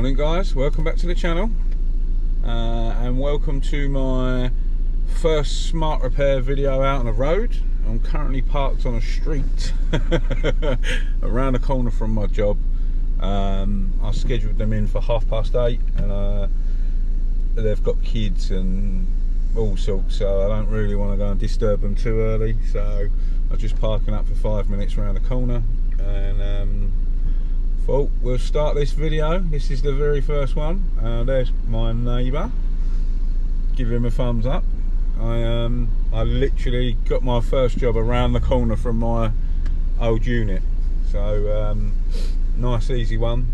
Morning guys, welcome back to the channel and welcome to my first smart repair video out on the road. I'm currently parked on a street around the corner from my job. I scheduled them in for 8:30 and they've got kids and all sorts, so I don't really want to go and disturb them too early, so I'm just parking up for 5 minutes around the corner and thought we'll start this video. This is the very first one. There's my neighbour, give him a thumbs up. I literally got my first job around the corner from my old unit, so nice easy one.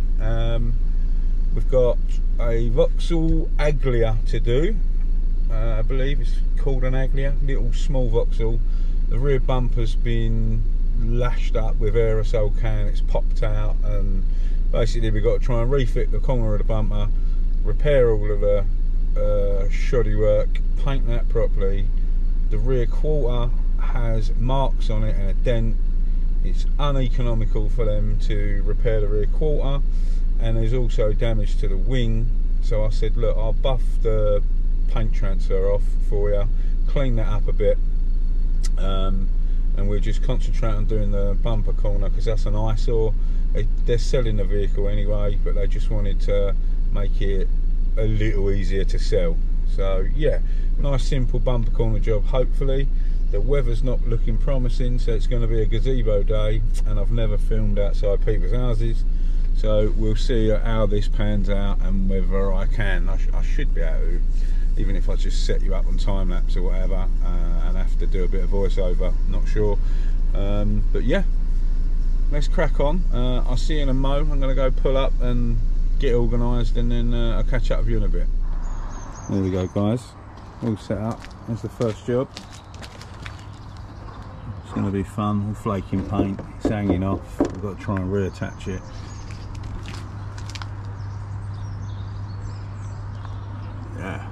We've got a vauxhall aglia to do. I believe it's called an aglia, little small vauxhall. The rear bumper's been lashed up with aerosol can, it's popped out, and basically we've got to try and refit the corner of the bumper, repair all of the shoddy work, paint that properly. The rear quarter has marks on it and a dent. It's uneconomical for them to repair the rear quarter, and there's also damage to the wing. So I said, look, I'll buff the paint transfer off for you, clean that up a bit, and we'll just concentrate on doing the bumper corner because that's an eyesore. They're selling the vehicle anyway, but they just wanted to make it a little easier to sell. So yeah, nice simple bumper corner job. Hopefully the weather's not looking promising, so it's going to be a gazebo day, and I've never filmed outside people's houses, so we'll see how this pans out and whether I can. I should be able to, even if I just set you up on time lapse or whatever, and have to do a bit of voiceover, not sure. But yeah, let's crack on. I'll see you in a mo. I'm going to go pull up and get organised, and then I'll catch up with you in a bit. There we go guys, all set up. There's the first job. It's going to be fun. All flaking paint, it's hanging off. We've got to try and reattach it. Yeah.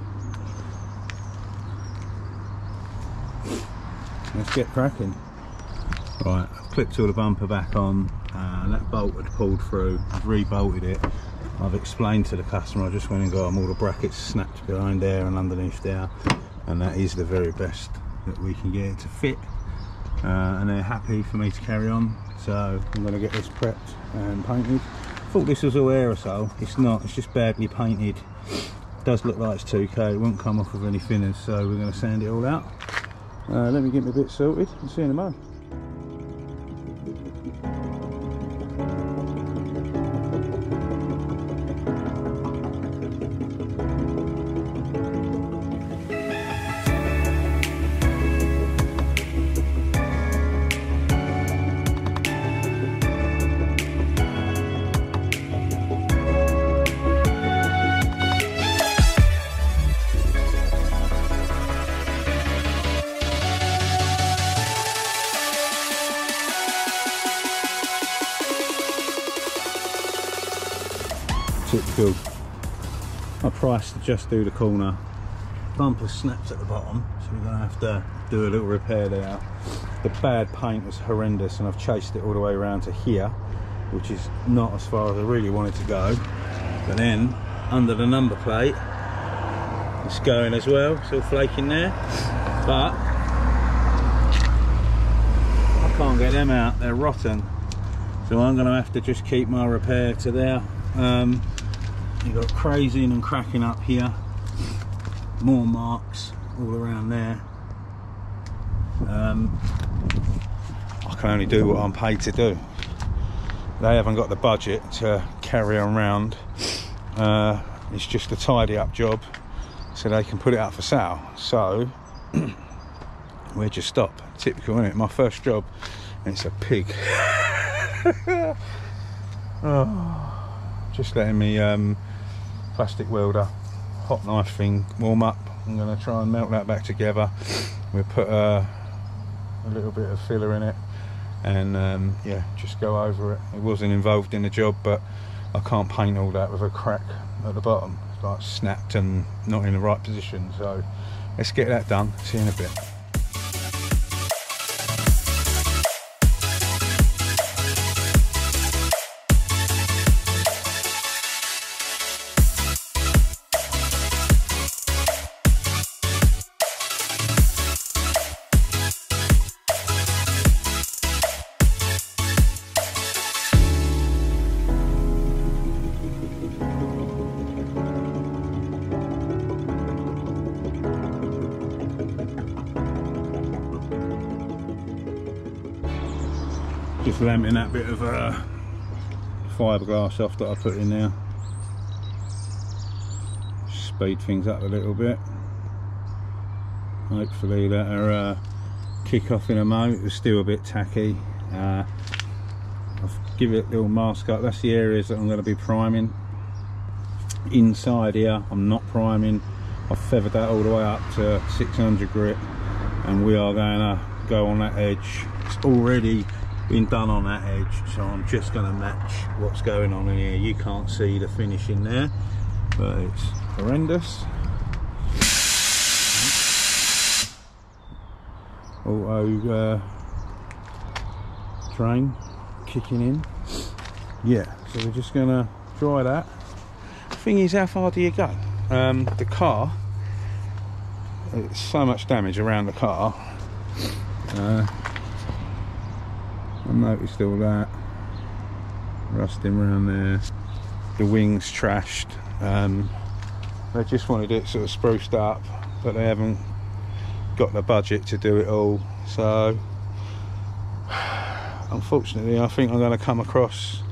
Let's get cracking. Right, I've clipped all the bumper back on, and that bolt had pulled through. I've re-bolted it. I've explained to the customer I just went and got them all the brackets snapped behind there and underneath there, and that is the very best that we can get it to fit, and they're happy for me to carry on. So I'm going to get this prepped and painted. Thought this was all aerosol. It's not, it's just badly painted. It does look like it's 2K, it won't come off with any thinners, so we're going to sand it all out. Let me get my bit sorted and see you in a moment. Typical. I priced to just do the corner. Bumper snapped at the bottom, so we're going to have to do a little repair there. The bad paint was horrendous, and I've chased it all the way around to here, which is not as far as I really wanted to go. But then under the number plate, it's going as well. It's all flaking there, but I can't get them out. They're rotten, so I'm going to have to just keep my repair to there. You've got crazing and cracking up here, more marks all around there. I can only do what I'm paid to do. They haven't got the budget to carry on round. It's just a tidy up job so they can put it up for sale, so we'll just stop. Typical, isn't it? My first job, and it's a pig. Oh, just letting me plastic welder hot knife thing warm up. I'm going to try and melt that back together. We'll put a little bit of filler in it, and yeah, just go over it. It wasn't involved in the job, but I can't paint all that with a crack at the bottom. It's like snapped and not in the right position, so let's get that done. See you in a bit. just lamping that bit of fiberglass off that I put in there. Speed things up a little bit. Hopefully that'll kick off in a moment. It's still a bit tacky. I'll give it a little mask up. That's the areas that I'm going to be priming. Inside here I'm not priming. I've feathered that all the way up to 600 grit, and we are going to go on that edge. It's already been done on that edge, so I'm just going to match what's going on in here. You can't see the finish in there, but it's horrendous. Auto drain kicking in. Yeah, so we're just going to dry that. Thing is, how far do you go? The car, it's so much damage around the car. I noticed all that rusting around there. The wings trashed. They just wanted it sort of spruced up, but they haven't got the budget to do it all. So unfortunately, I think I'm going to come across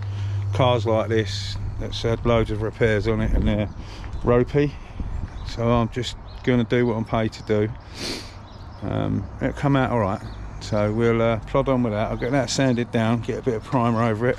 cars like this that's had loads of repairs on it and they're ropey. So I'm just going to do what I'm paid to do. It'll come out alright, so we'll plod on with that. I'll get that sanded down, get a bit of primer over it.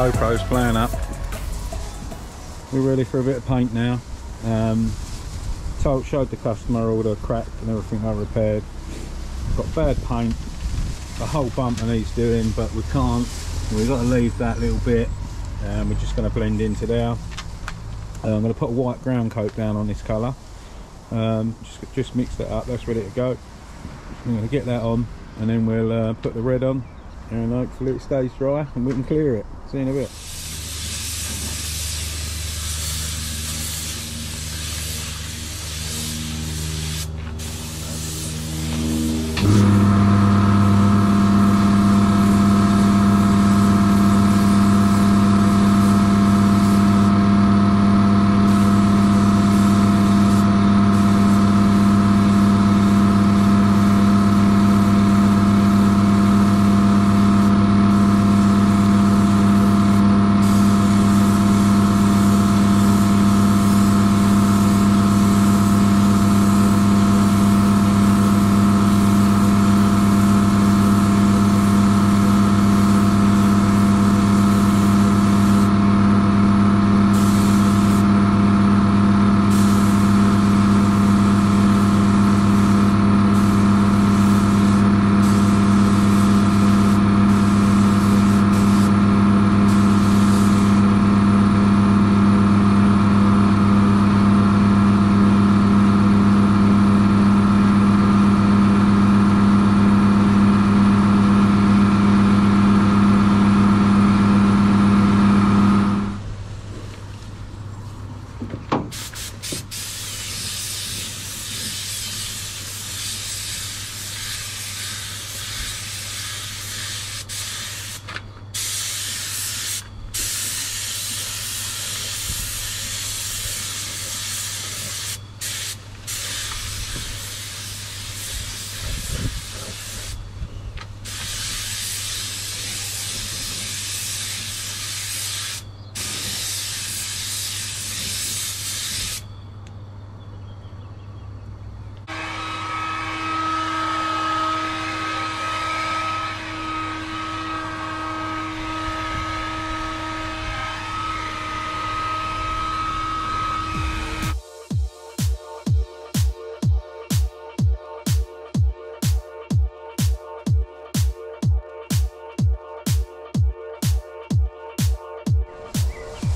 GoPro's playing up. We're ready for a bit of paint now. Showed the customer all the crack and everything I repaired. Got bad paint, the whole bumper needs doing, but we can't. We've got to leave that little bit. We're just going to blend into there. I'm going to put a white ground coat down on this colour. Just mix that up. That's ready to go. I'm going to get that on, and then we'll put the red on, and hopefully it stays dry and we can clear it. See you in a bit.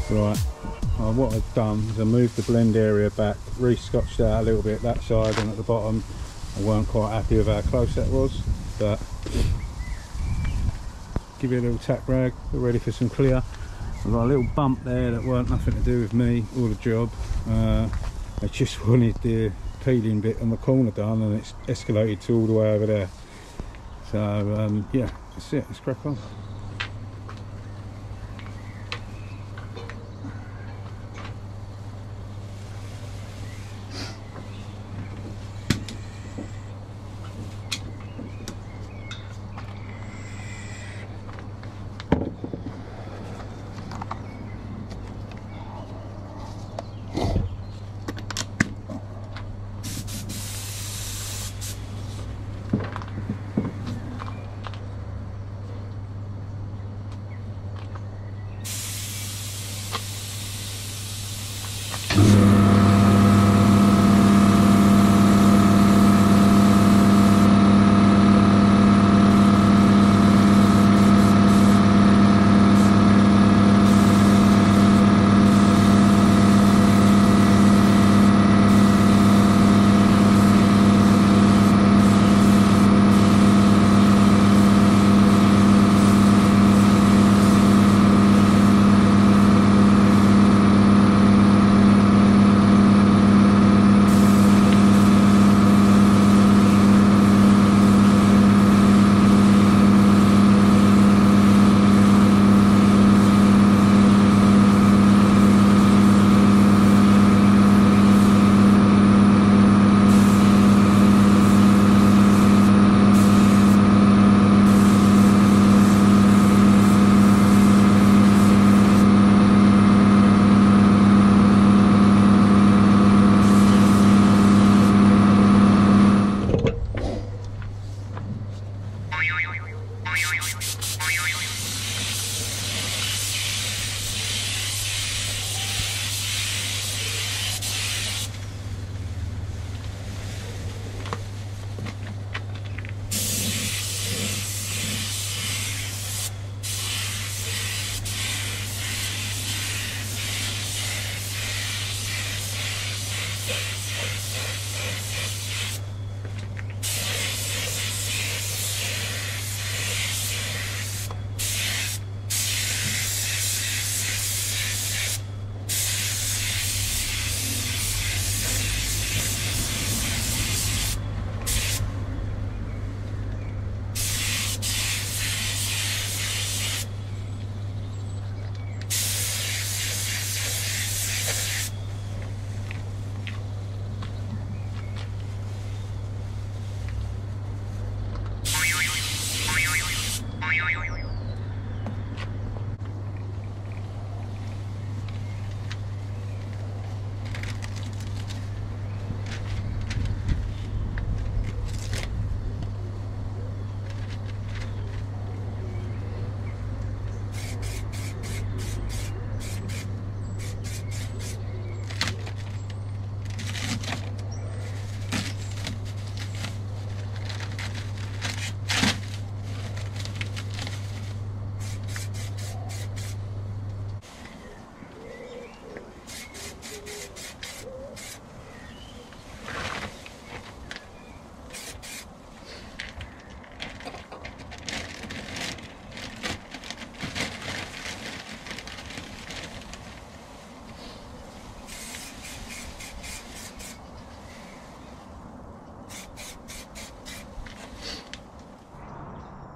Right, what I've done is I moved the blend area back, re-scotched out a little bit that side, and at the bottom I weren't quite happy with how close that was, but give it a little tack rag, we're ready for some clear. I've got a little bump there that weren't nothing to do with me or the job. I just wanted the peeling bit on the corner done, and it's escalated to all the way over there. So yeah, that's it, let's crack on.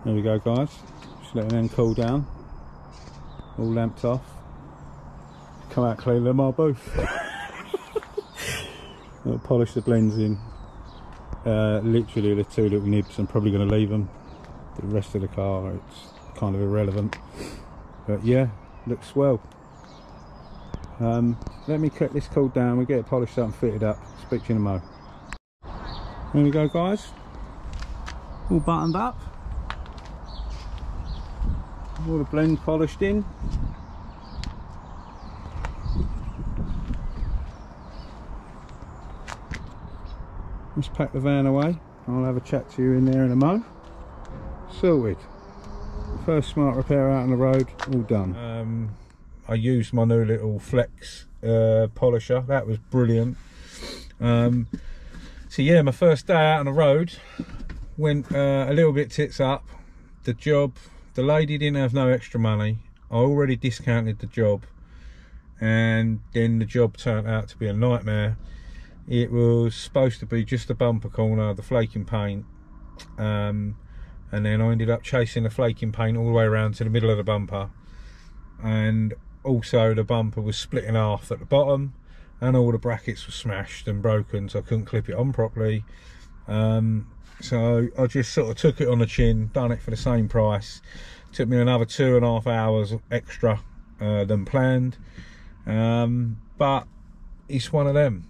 There we go, guys. Just letting them cool down. All lamped off. Come out clean them our booth. I'll polish the blends in. Literally the two little nibs. I'm probably going to leave them. The rest of the car, it's kind of irrelevant. But yeah, looks swell. Let me get this cooled down. We'll get it polished up and fitted up. Speak to you in a mo. There we go, guys. All buttoned up. All the blend polished in. Let's pack the van away. I'll have a chat to you in there in a mo. Sorted. First smart repair out on the road, all done. I used my new little Flex polisher. That was brilliant. So yeah, my first day out on the road went a little bit tits up. The lady didn't have no extra money. I already discounted the job, and then the job turned out to be a nightmare. It was supposed to be just a bumper corner, the flaking paint, and then I ended up chasing the flaking paint all the way around to the middle of the bumper, and also the bumper was split in half at the bottom, and all the brackets were smashed and broken, so I couldn't clip it on properly. So I just sort of took it on the chin, done it for the same price. Took me another 2.5 hours extra than planned, but it's one of them.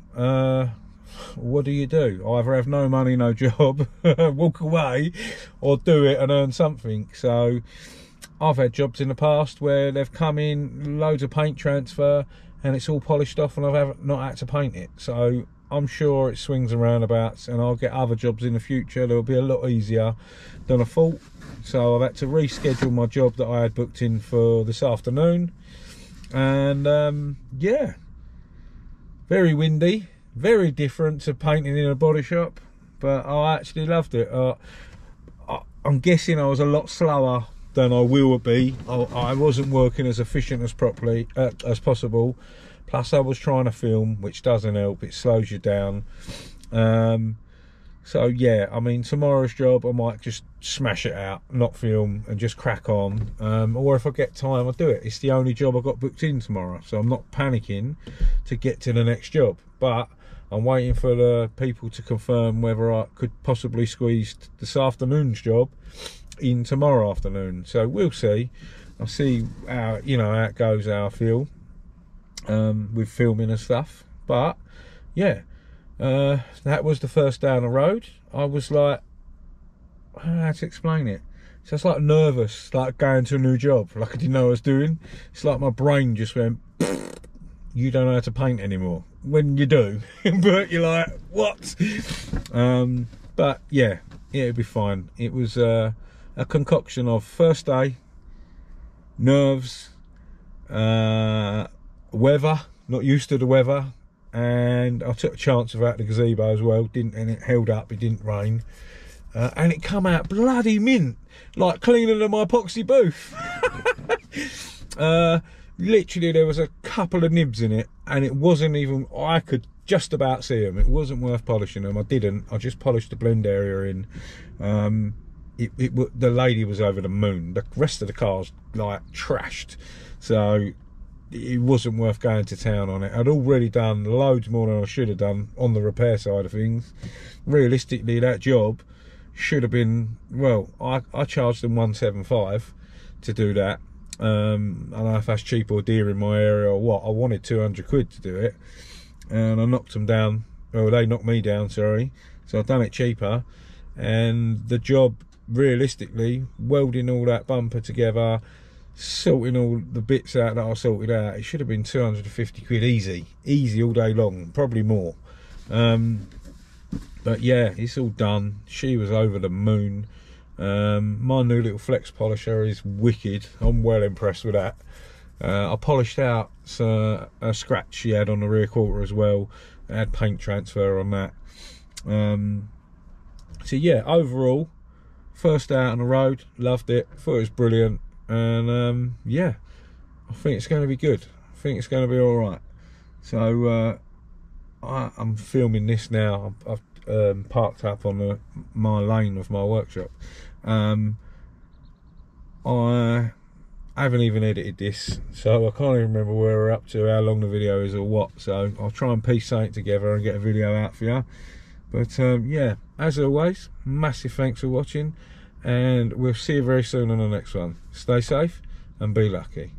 What do? Either have no money, no job, walk away, or do it and earn something. So I've had jobs in the past where they've come in, loads of paint transfer, and it's all polished off and I've not had to paint it. So I'm sure it swings and roundabouts, and I'll get other jobs in the future that'll be a lot easier than I thought. So I've had to reschedule my job that I had booked in for this afternoon, and yeah, very windy, very different to painting in a body shop, but I actually loved it. I'm guessing I was a lot slower than I will be. I wasn't working as efficient as possible. Plus I was trying to film, which doesn't help, it slows you down. So yeah, I mean, tomorrow's job I might just smash it out, not film, and just crack on. Or if I get time, I'll do it. It's the only job I got booked in tomorrow, so I'm not panicking to get to the next job. But I'm waiting for the people to confirm whether I could possibly squeeze this afternoon's job in tomorrow afternoon. So we'll see. I'll see how, you know, how it goes, how I feel with filming and stuff. But yeah, that was the first day on the road. I was like, I don't know how to explain it. So it's like nervous, like going to a new job, like I didn't know what I was doing. It's like my brain just went, you don't know how to paint anymore. When you do, but you're like, what? But yeah, it'll be fine. It was a concoction of first day, nerves, weather, not used to the weather, and I took a chance about the gazebo as well. And it held up, it didn't rain, and it come out bloody mint, like cleaner than my epoxy booth. Literally there was a couple of nibs in it, and it wasn't even, I could just about see them. It wasn't worth polishing them. I didn't. I just polished the blend area in. The lady was over the moon. The rest of the car's like trashed, so it wasn't worth going to town on it. I'd already done loads more than I should have done on the repair side of things. Realistically, that job should have been, well, I charged them 175 to do that. I don't know if that's cheap or dear in my area or what. I wanted 200 quid to do it, and I knocked them down. Well, they knocked me down, sorry. So I've done it cheaper, and the job, realistically, welding all that bumper together, sorting all the bits out that I sorted out, it should have been 250 quid easy all day long, probably more. But yeah, it's all done. She was over the moon. My new little Flex polisher is wicked. I'm well impressed with that. I polished out a scratch she had on the rear quarter as well. It had paint transfer on that. So yeah, overall, first day out on the road, loved it, thought it was brilliant, and yeah, I think it's going to be good. I think it's going to be all right. So I'm filming this now. I've parked up on my lane of my workshop, I haven't even edited this, so I can't even remember where we're up to, how long the video is or what, so I'll try and piece something together and get a video out for you. But yeah, as always, massive thanks for watching, and we'll see you very soon on the next one. Stay safe and be lucky.